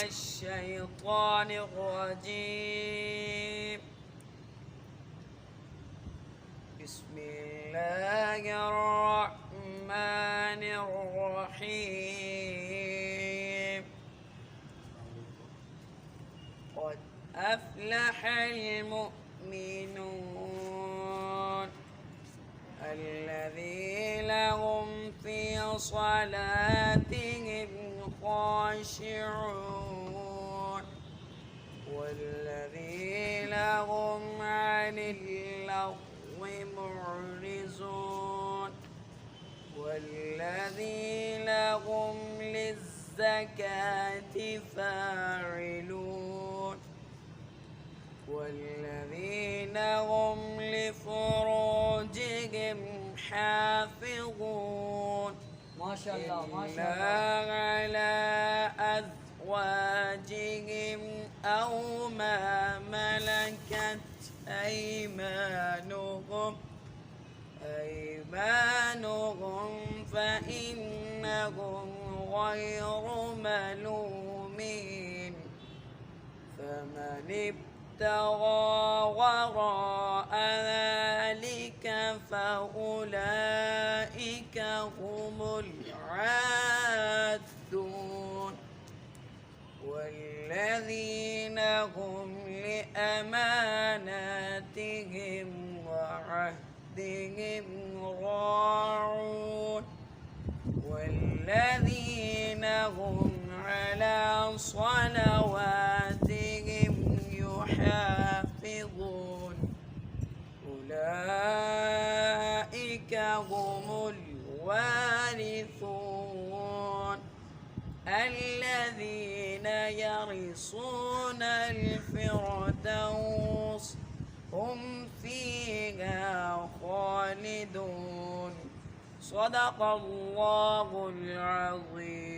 الشيطان الرجيم. بسم الله الرحمن الرحيم. قد أفلح المؤمنون الذين هم في صلاتهم خاشعون والذين هم عن اللغو معرضون والذين هم للزكاة فاعلون والذين هم لفروجهم حافظون ما شاء الله ما شاء إلا الله. على أزواجهم أو ما ملكت أيمانهم فإنهم غير ملومين. فمن ابتغى وراء ذلك فأولئك هم العادون والذين هم لأماناتهم وعهدهم راعون والذين هم على صلواتهم يحافظون أولئك هم الوارثون الذين يرثون الفردوس هم فيها خالدون. صدق الله العظيم.